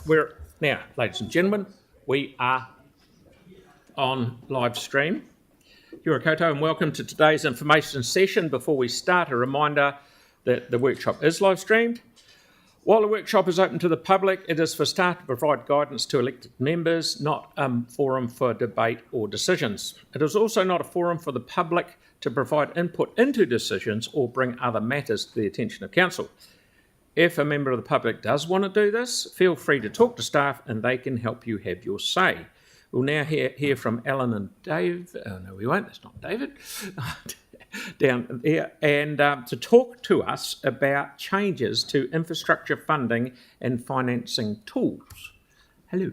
We're now, ladies and gentlemen, we are on live stream. Kia ora koutou and welcome to today's information session. Before we start, a reminder that the workshop is live streamed. While the workshop is open to the public, it is for staff to provide guidance to elected members, not a forum for debate or decisions. It is also not a forum for the public to provide input into decisions or bring other matters to the attention of council. If a member of the public does want to do this, feel free to talk to staff and they can help you have your say. We'll now hear from Alan and Dave. Oh, no, we won't. That's not David. Down there. And to talk to us about changes to infrastructure funding and financing tools. Hello.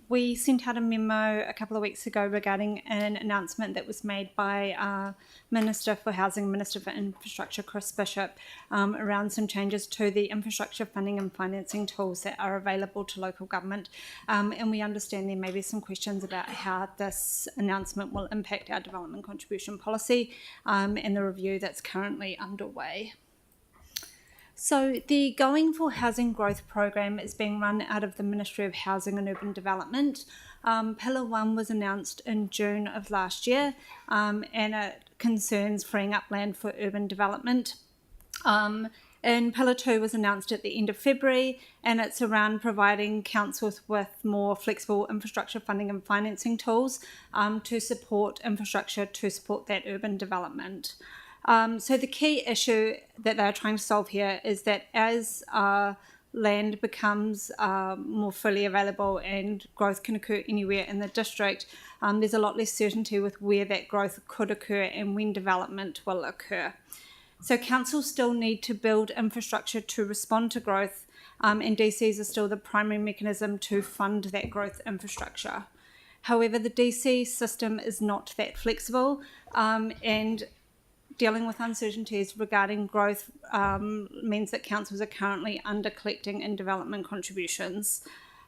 We sent out a memo a couple of weeks ago regarding an announcement that was made by Minister for Housing, Minister for Infrastructure, Chris Bishop, around some changes to the infrastructure funding and financing tools that are available to local government. And we understand there may be some questions about how this announcement will impact our development contribution policy and the review that's currently underway. So the Going for Housing Growth program is being run out of the Ministry of Housing and Urban Development. Pillar 1 was announced in June of last year and it concerns freeing up land for urban development. And Pillar 2 was announced at the end of February and it's around providing councils with more flexible infrastructure funding and financing tools to support infrastructure to support that urban development. So the key issue that they're trying to solve here is that as land becomes more fully available and growth can occur anywhere in the district, there's a lot less certainty with where that growth could occur and when development will occur. So councils still need to build infrastructure to respond to growth, and DCs are still the primary mechanism to fund that growth infrastructure. However, the DC system is not that flexible, and dealing with uncertainties regarding growth means that councils are currently under collecting in development contributions.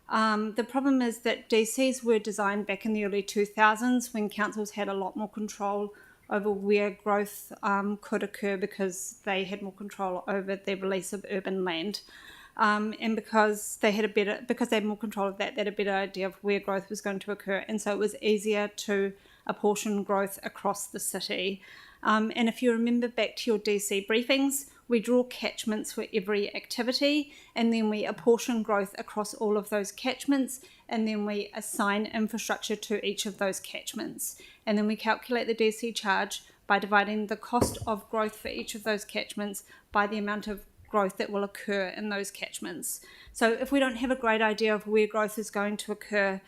The problem is that DCs were designed back in the early 2000s when councils had a lot more control over where growth could occur because they had more control over the release of urban land. And because they had more control of that, they had a better idea of where growth was going to occur. And so it was easier to apportion growth across the city. And if you remember back to your DC briefings, we draw catchments for every activity and then we apportion growth across all of those catchments and then we assign infrastructure to each of those catchments. And then we calculate the DC charge by dividing the cost of growth for each of those catchments by the amount of growth that will occur in those catchments. So if we don't have a great idea of where growth is going to occur,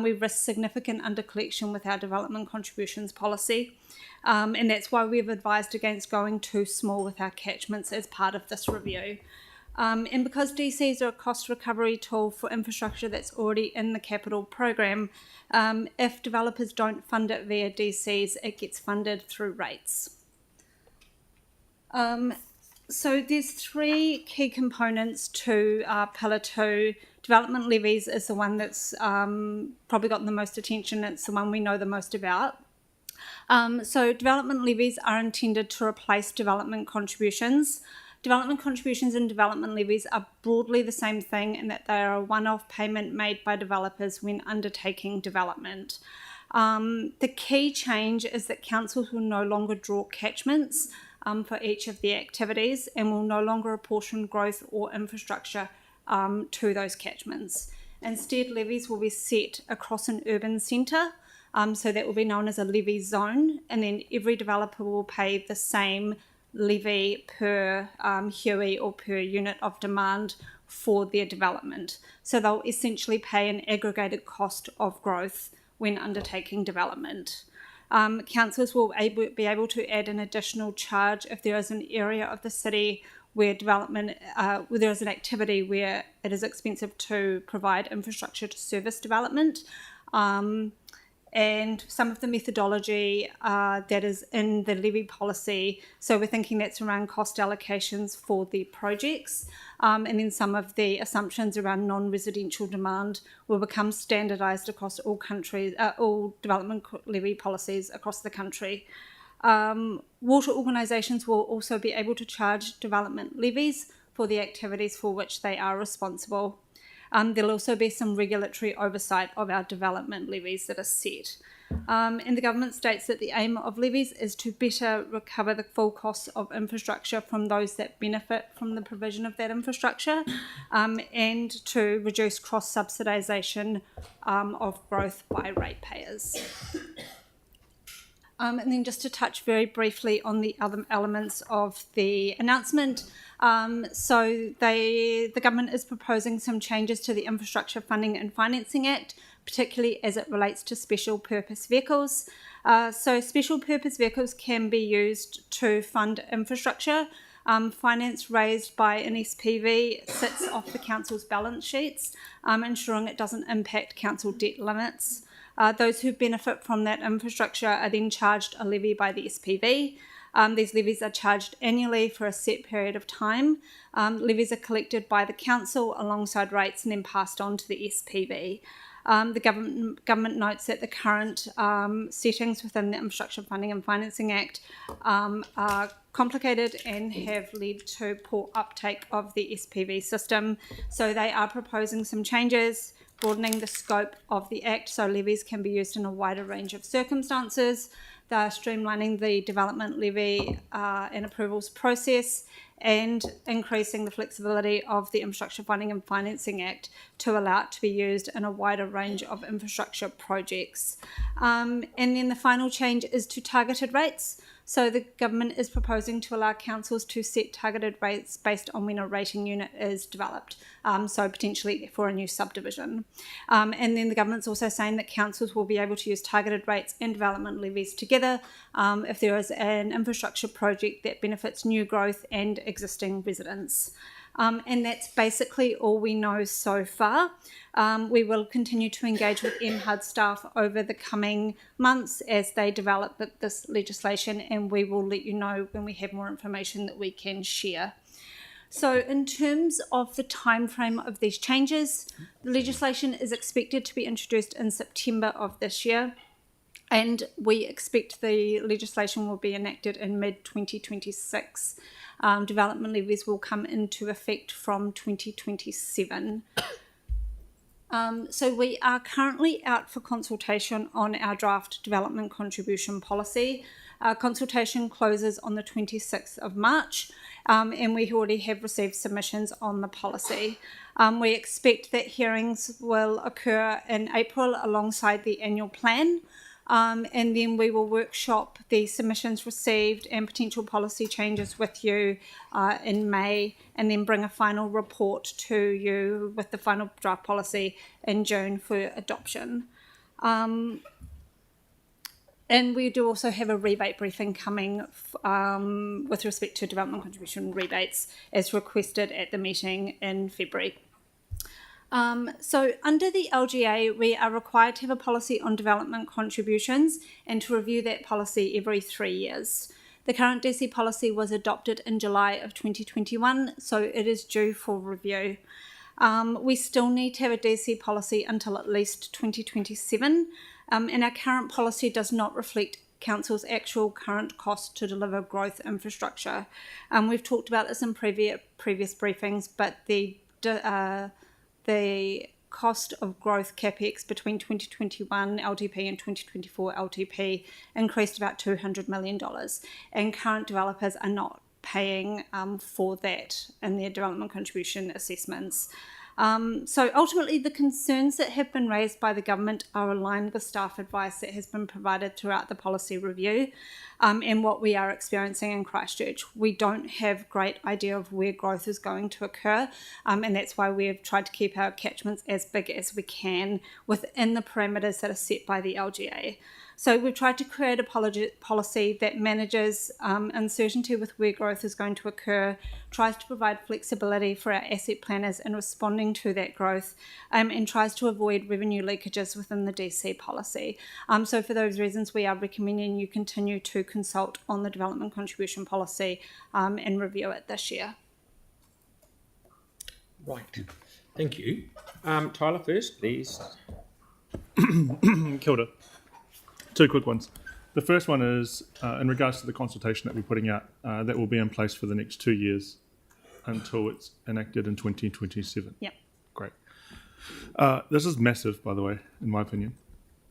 we risk significant undercollection with our development contributions policy. And that's why we've advised against going too small with our catchments as part of this review. And because DCs are a cost recovery tool for infrastructure that's already in the capital program, if developers don't fund it via DCs, it gets funded through rates. So there's three key components to Pillar 2. Development levies is the one that's probably gotten the most attention. It's the one we know the most about. So development levies are intended to replace development contributions. Development contributions and development levies are broadly the same thing in that they are a one-off payment made by developers when undertaking development. The key change is that councils will no longer draw catchments for each of the activities and will no longer apportion growth or infrastructure to those catchments. Instead, levies will be set across an urban centre, so that will be known as a levy zone, and then every developer will pay the same levy per HUI or per unit of demand for their development. So they'll essentially pay an aggregated cost of growth when undertaking development. Councils will be able to add an additional charge if there is an area of the city where where there is an activity where it is expensive to provide infrastructure to service development. And some of the methodology that is in the levy policy, so we're thinking that's around cost allocations for the projects, and then some of the assumptions around non-residential demand will become standardised across all development levy policies across the country. Water organisations will also be able to charge development levies for the activities for which they are responsible. There'll also be some regulatory oversight of our development levies that are set. And the government states that the aim of levies is to better recover the full costs of infrastructure from those that benefit from the provision of that infrastructure, and to reduce cross-subsidisation of growth by ratepayers. And then just to touch very briefly on the other elements of the announcement. So the government is proposing some changes to the Infrastructure Funding and Financing Act, particularly as it relates to special purpose vehicles. So special purpose vehicles can be used to fund infrastructure. Finance raised by an SPV sits off the council's balance sheets, ensuring it doesn't impact council debt limits. Those who benefit from that infrastructure are then charged a levy by the SPV. These levies are charged annually for a set period of time. Levies are collected by the council alongside rates and then passed on to the SPV. The government notes that the current settings within the Infrastructure Funding and Financing Act are complicated and have led to poor uptake of the SPV system. So they are proposing some changes, broadening the scope of the Act so levies can be used in a wider range of circumstances. They're streamlining the development levy and approvals process and increasing the flexibility of the Infrastructure Funding and Financing Act to allow it to be used in a wider range of infrastructure projects. And then the final change is to targeted rates. So the government is proposing to allow councils to set targeted rates based on when a rating unit is developed, so potentially for a new subdivision. And then the government's also saying that councils will be able to use targeted rates and development levies together if there is an infrastructure project that benefits new growth and existing residents. And that's basically all we know so far. We will continue to engage with MHUD staff over the coming months as they develop this legislation, and we will let you know when we have more information that we can share. So in terms of the timeframe of these changes, the legislation is expected to be introduced in September of this year, and we expect the legislation will be enacted in mid-2026. Development levies will come into effect from 2027. So we are currently out for consultation on our draft development contribution policy. Consultation closes on the 26th of March, and we already have received submissions on the policy. We expect that hearings will occur in April alongside the annual plan. And then we will workshop the submissions received and potential policy changes with you in May, and then bring a final report to you with the final draft policy in June for adoption. And we do also have a rebate briefing coming with respect to development contribution rebates as requested at the meeting in February. So under the LGA, we are required to have a policy on development contributions and to review that policy every 3 years. The current DC policy was adopted in July of 2021, so it is due for review. We still need to have a DC policy until at least 2027, and our current policy does not reflect Council's actual current cost to deliver growth infrastructure. We've talked about this in previous briefings, but the cost of growth capex between 2021 LTP and 2024 LTP increased about $200 million, and current developers are not paying for that in their development contribution assessments. So ultimately, the concerns that have been raised by the government are aligned with staff advice that has been provided throughout the policy review and what we are experiencing in Christchurch. We don't have a great idea of where growth is going to occur, and that's why we've tried to keep our catchments as big as we can within the parameters that are set by the LGA. So we've tried to create a policy that manages uncertainty with where growth is going to occur, tries to provide flexibility for our asset planners in responding to that growth, and tries to avoid revenue leakages within the DC policy. So for those reasons, we are recommending you continue to consult on the development contribution policy and review it this year. Right, thank you. Tyler first, please. Kia ora. Two quick ones. The first one is in regards to the consultation that we're putting out, that will be in place for the next 2 years until it's enacted in 2027. Yep. Great. This is massive, by the way, in my opinion.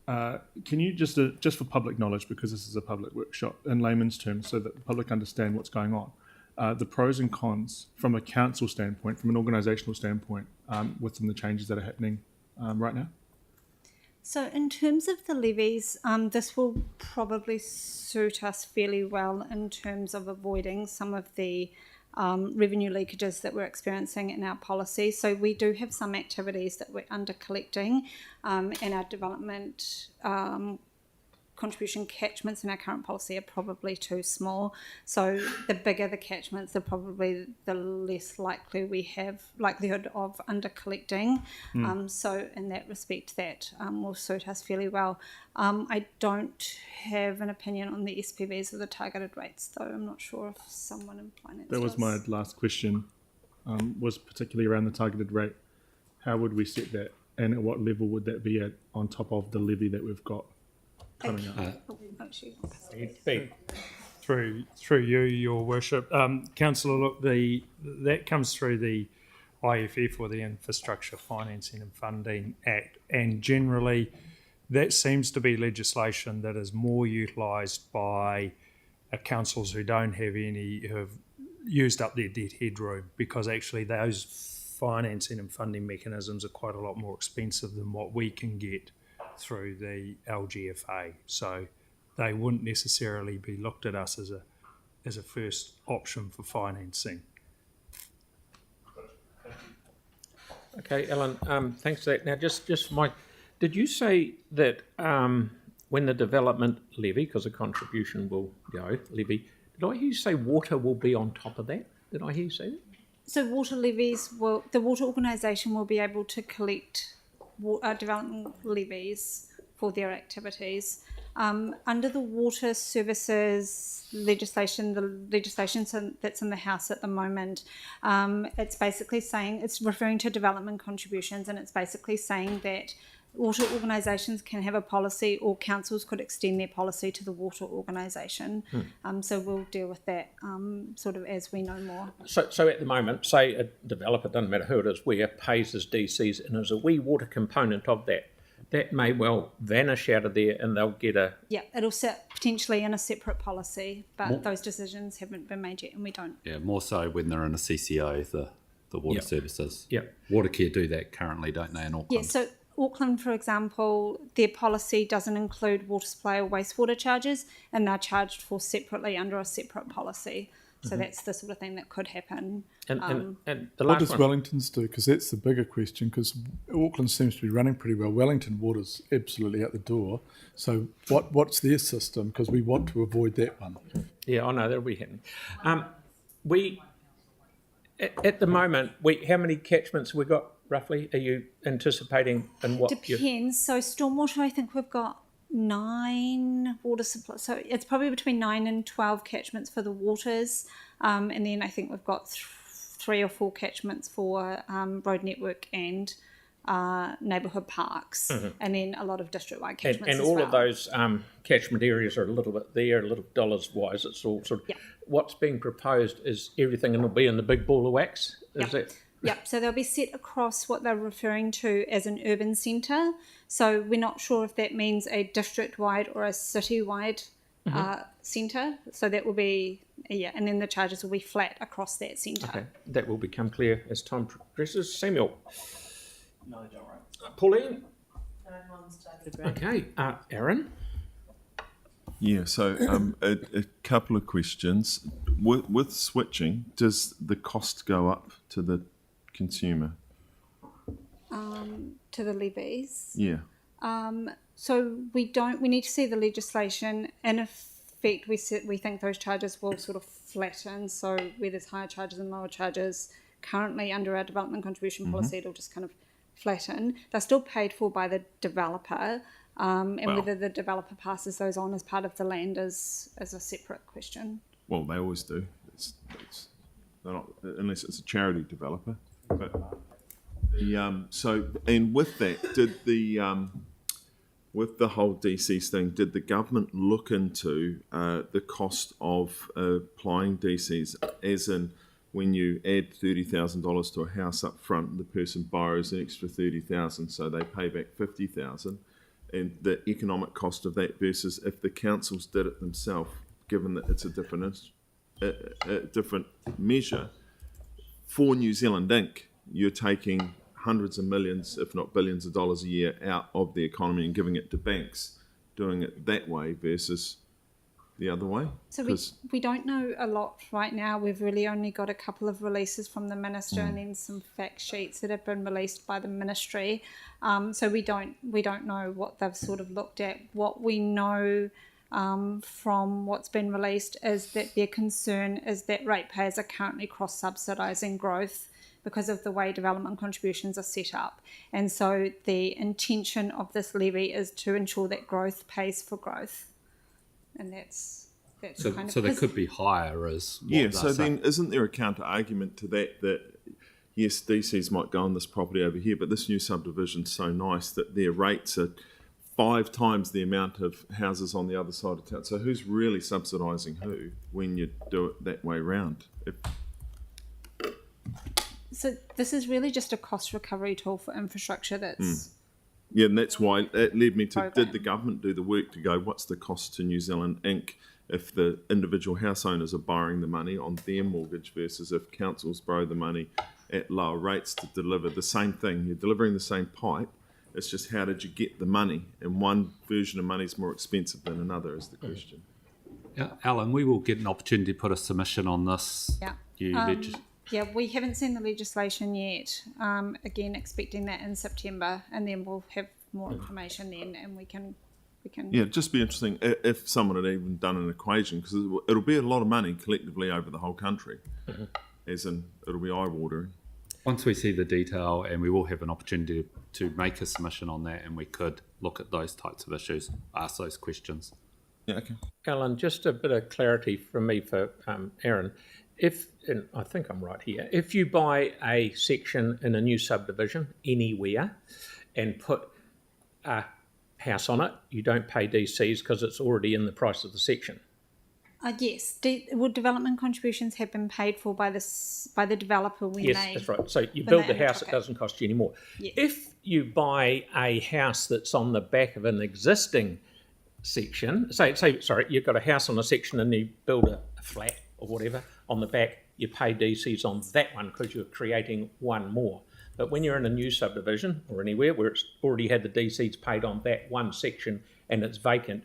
Can you just for public knowledge, because this is a public workshop, in layman's terms, so that the public understand what's going on, the pros and cons from a council standpoint, from an organisational standpoint, with some of the changes that are happening right now? So in terms of the levies, this will probably suit us fairly well in terms of avoiding some of the revenue leakages that we're experiencing in our policy. So we do have some activities that we're under collecting, and our development contribution catchments in our current policy are probably too small. So the bigger the catchments, the less likelihood of under collecting. So in that respect, that will suit us fairly well. I don't have an opinion on the SPVs or the targeted rates, though. I'm not sure if someone in finance That was does. my last question, was particularly around the targeted rate. How would we set that, and at what level would that be at on top of the levy that we've got coming up? Through you, Your Worship. Councillor, look, that comes through the IFF, or the Infrastructure Financing and Funding Act, and generally that seems to be legislation that is more utilised by councils who have used up their debt headroom, because actually those financing and funding mechanisms are quite a lot more expensive than what we can get through the LGFA. So they wouldn't necessarily be looked at us as a first option for financing. Okay, Ellen, thanks for that. Now, just Mike, did you say that when the development levy, because a contribution will go, levy, did I hear you say water will be on top of that? Did I hear you say that? So water levies the water organisation will be able to collect development levies for their activities. Under the water services legislation, the legislation that's in the House at the moment, it's basically saying, it's referring to development contributions, and it's basically saying that water organisations can have a policy, or councils could extend their policy to the water organisation. So we'll deal with that sort of as we know more. So at the moment, say a developer, doesn't matter who it is, where pays his DCs and there's a wee water component of that, that may well vanish out of there and they'll get a... Yeah, it'll sit potentially in a separate policy, but those decisions haven't been made yet, and we don't. Yeah, more so when they're in a CCO, the water services. Yeah. Watercare do that currently, don't they, in Auckland? Yeah, so Auckland, for example, their policy doesn't include water supply or wastewater charges, and they're charged for separately under a separate policy. So that's the sort of thing that could happen. And the What last does one... Wellington's do? Because that's the bigger question, because Auckland seems to be running pretty well. Wellington water's absolutely out the door. So what's their system? Because we want to avoid that one. Yeah, I know, that'll be happening. At the moment, how many catchments we got roughly? Are you anticipating, and what? Depends. So stormwater, I think we've got 9 water supply. So it's probably between 9 and 12 catchments for the waters. And then I think we've got 3 or 4 catchments for road network and neighbourhood parks, and then a lot of district-wide catchments and all of those catchment areas are a little bit there, a little dollars-wise. It's all sort of... What's being proposed is everything, and it'll be in the big ball of wax? Is that... Yep, so they'll be set across what they're referring to as an urban centre. So we're not sure if that means a district-wide or a city-wide centre. So that will be, and then the charges will be flat across that centre. Okay, that will become clear as time progresses. Samuel? No, don't worry. Pauline? No, one's taken it. Okay, Aaron? Yeah, so a couple of questions. With switching, does the cost go up to the consumer? To the levies. Yeah. So we need to see the legislation. In effect, we think those charges will sort of flatten. So where there's higher charges and lower charges, currently under our development contribution policy, it'll just kind of flatten. They're still paid for by the developer, whether the developer passes those on as part of the land is a separate question. Well, they always do. They're not, unless it's a charity developer. But and with that, did the with the whole DCs thing, did the government look into the cost of applying DCs, as in when you add $30,000 to a house up front, the person borrows an extra $30,000, so they pay back $50,000, and the economic cost of that versus if the councils did it themselves, given that it's a different measure. For New Zealand Inc., you're taking hundreds of millions, if not billions of dollars a year out of the economy and giving it to banks, doing it that way versus the other way. So we don't know a lot right now. We've really only got a couple of releases from the minister and then some fact sheets that have been released by the ministry. So we don't know what they've sort of looked at. What we know from what's been released is that their concern is that ratepayers are currently cross-subsidising growth because of the way development contributions are set up. And so the intention of this levy is to ensure that growth pays for growth. And that's So, kind of... so they could be higher as what Yeah, they're so saying. then isn't there a counter argument to that yes, DCs might go on this property over here, but this new subdivision's so nice that their rates are 5 times the amount of houses on the other side of town. So who's really subsidising who when you do it that way round? So this is really just a cost recovery tool for infrastructure that's... Yeah, and that's why it led me to, Program. did the government do the work to go, what's the cost to New Zealand Inc. if the individual house owners are borrowing the money on their mortgage versus if councils borrow the money at lower rates to deliver the same thing. You're delivering the same pipe. It's just how did you get the money? And one version of money is more expensive than another is the question. Yeah, Alan, we will get an opportunity to put a submission on this. Yeah. Yeah, we haven't seen the legislation yet. Again, expecting that in September, and then we'll have more information then, and we can. Yeah, it'd just be interesting if someone had even done an equation, because it'll be a lot of money collectively over the whole country, as in it'll be eye-watering. Once we see the detail, and we will have an opportunity to make a submission on that, and we could look at those types of issues, ask those questions. Yeah, okay. Alan, just a bit of clarity from me for Aaron. And I think I'm right here, if you buy a section in a new subdivision anywhere and put a house on it, you don't pay DCs because it's already in the price of the section. Yes. Would development contributions have been paid for by the developer when Yes, they... that's right. So you when build they the house, undertook it doesn't cost you any more. Yes. If you buy a house that's on the back of an existing section, sorry, you've got a house on a section and you build a flat or whatever on the back, you pay DCs on that one because you're creating one more. But when you're in a new subdivision or anywhere where it's already had the DCs paid on that one section and it's vacant,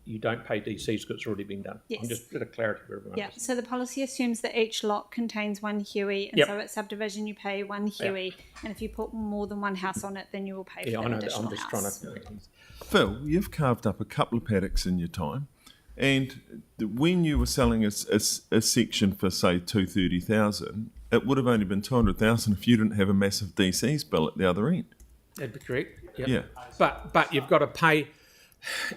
you don't pay DCs because it's already been done. Yes. I'm just a bit of clarity for everyone. Yeah, so the policy assumes that each lot contains one HUI, and Yep. so at subdivision you pay one HUI, and if you put more than one house on it, then you will pay Yeah, for I that know that. additional I'm just house. trying to... Phil, you've carved up a couple of paddocks in your time, and when you were selling a section for, say, $230,000, it would have only been $200,000 if you didn't have a massive DCs bill at the other end. That'd be correct. Yep. Yeah. But you've got to pay...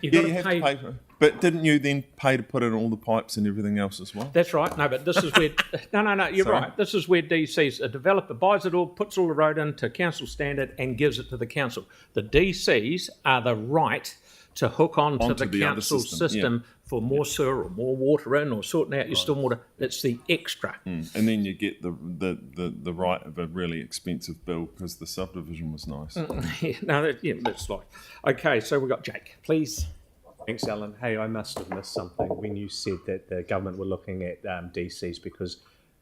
You've Yeah, got you to have pay... to pay for it. But didn't you then pay to put in all the pipes and everything else as well? That's right. No, but this is where... No, you're Sorry. right. This is where DCs, a developer buys it all, puts all the road in to council standard and gives it to the council. The DCs are the right to hook on to Onto the the other council system, system for more sewer or more water in or sorting out your stormwater. It's the extra. And then you get the right of a really expensive bill because the subdivision was nice. That's like... Okay, so we've got Jake, please. Thanks, Alan. Hey, I must have missed something when you said that the government were looking at DCs because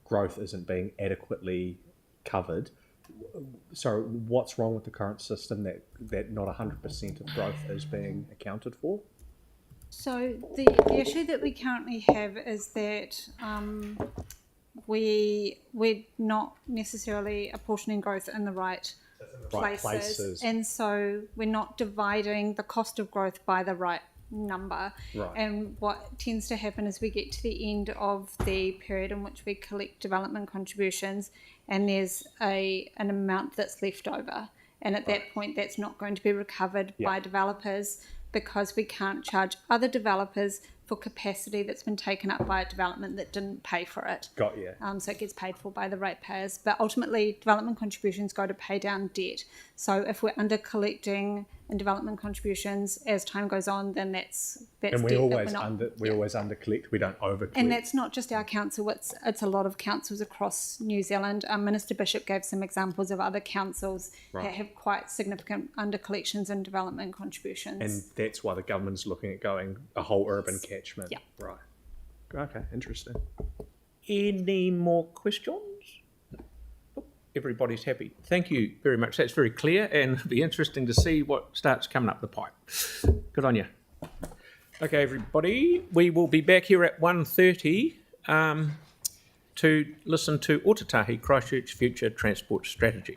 growth isn't being adequately covered. So what's wrong with the current system that not 100% of growth is being accounted for? So the issue that we currently have is that we're not necessarily apportioning growth in the right places, and so we're not dividing the cost of growth by the right number. Right. And what tends to happen is we get to the end of the period in which we collect development contributions, and there's an amount that's left over, and at that point that's not going to be recovered by developers because we can't charge other developers for capacity that's been taken up by a development that didn't pay for it. Got you. So it gets paid for by the ratepayers. But ultimately, development contributions go to pay down debt. So if we're under collecting in development contributions as time goes on, then that's And we debt that always we're not, always under collect. We don't over collect. and that's not just our council, it's a lot of councils across New Zealand. Minister Bishop gave some examples of other councils that have quite significant under collections and development contributions. And that's why the government's looking at going a whole urban catchment. Yeah. Right. Okay, interesting. Any more questions? Everybody's happy. Thank you very much. That's very clear, and it'll be interesting to see what starts coming up the pipe. Good on you. Okay, everybody, we will be back here at 1:30 to listen to Otatahi Christchurch Future Transport Strategy.